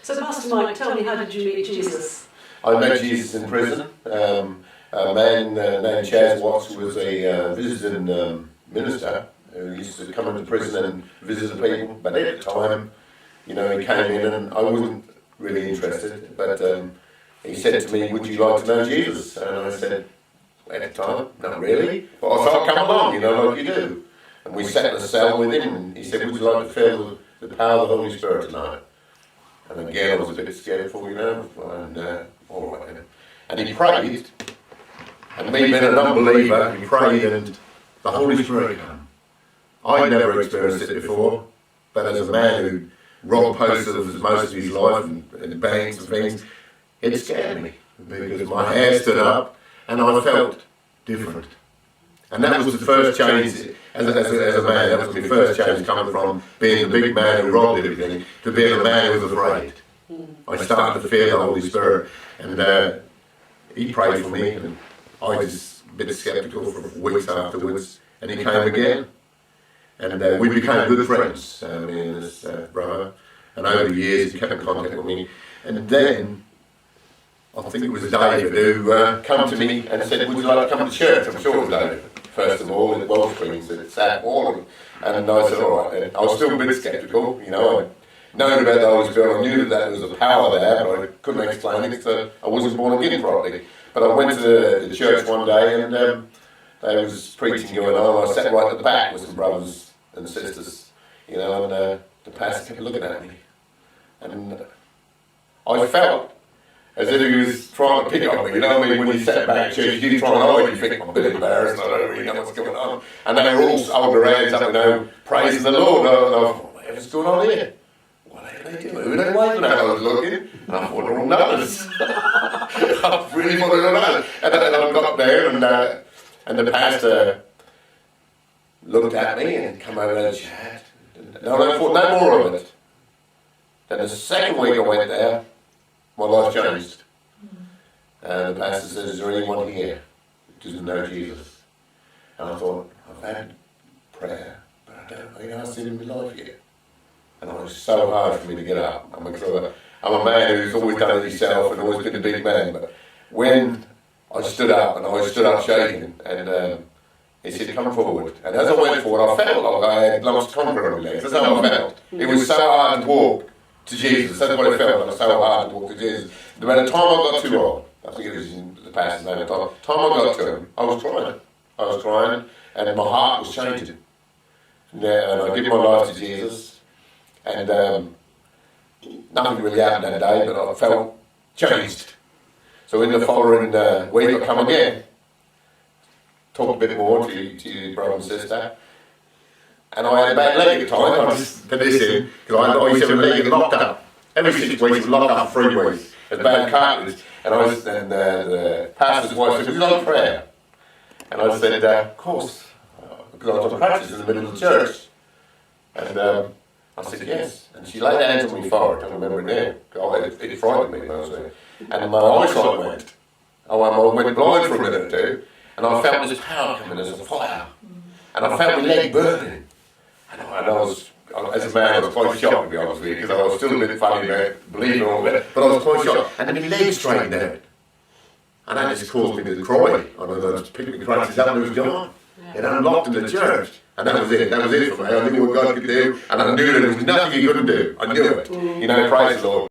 So Pastor Mike, tell me, how did you meet Jesus? I met Jesus in prison. A man named Chaz Watts was a visiting minister who used to come into prison and visit the people. But at the time, he came in and I wasn't really interested. But he said to me, "Would you like to know Jesus?" And I said, at the time, "Not really." But I thought, "Come along, like you do." And we sat in a cell with him and he said, "Would you like to feel the power of the Holy Spirit tonight?" And again, I was a bit scared and all right. And he prayed, and me being an unbeliever, he prayed and the Holy Spirit came. I'd never experienced it before, but as a man who robbed posters most of his life and banks and things, it scared me because my hair stood up and I felt different. And that was the first change as a man. That was the first change coming from being the big man who robbed everything to being a man who was afraid. I started to fear the Holy Spirit, and he prayed for me, and I was a bit sceptical for weeks afterwards, and he came again, and we became good friends, me and this brother, and over the years he kept in contact with me, and then I think it was David who came to me and said, "Would you like to come to church?" I'm sure it was David, first of all, at Wellsprings at South Hall, and I said, "All right." And I was still a bit sceptical, I'd known about the Holy Spirit. I knew that there was a power there, but I couldn't explain it because I wasn't born again properly. But I went to the church one day and there was preaching going on. I sat right at the back with some brothers and sisters, and the pastor kept looking at me. And I felt as if he was trying to pick on me, when you sat back at church, you try and hide, you think, "I'm a bit embarrassed, I don't really know what's going on." And they were all holding their hands up, praising the Lord. And I thought, "What's going on here? What are they doing? Who are they waving at?" I was looking, and I thought, "They're all nutters." I really wanted to know. And then I got there, and the pastor looked at me and come over and chat. And I thought no more of it. Then the second week I went there, my life changed. And the pastor said, "Is there anyone here who doesn't know Jesus?" And I thought, I've had prayer, but I don't know, I've seen him in my life yet. And it was so hard for me to get up. I'm a man who's always done it himself and always been a big man. But when I stood up, and I stood up shaking, and he said, "Come forward." And as I went forward, I felt like I had lost conquer on my legs. That's how I felt. It was so hard to walk to Jesus. That's what it felt like. It was so hard to walk to Jesus. But by the time I got to him, I think it was in the pastor's name, the time I got to him, I was crying, and my heart was changing. And I gave my life to Jesus. And nothing really happened that day, but I felt changed. So in the following week, I come again, talk a bit more to your brother and sister. And I had a bad leg at the time. I just put this in, because I used to have a leg locked up. Every 6 weeks, was locked up for 3 weeks. It was bad cartilage. And the pastor's wife said, "Would you like prayer?" And I said, "Of course," because I was on practice in the middle of the church. And I said, "Yes." And she laid hands on me forward, I remember it now. It frightened me, honestly. And my eyesight went. I went blind for a minute or two, and I felt this power coming as a fire. And I felt my leg burning. And I was, as a man, I was quite shocked, to be honest with you, because I was still a bit funny about believing all of it, but I was quite shocked. And then my leg straightened out. And that just caused me to cry. I was picking the crutches up and it was gone. It unlocked in the church. And that was it. That was it for me. I knew what God could do, and I knew there was nothing He couldn't do. I knew it. Praise the Lord.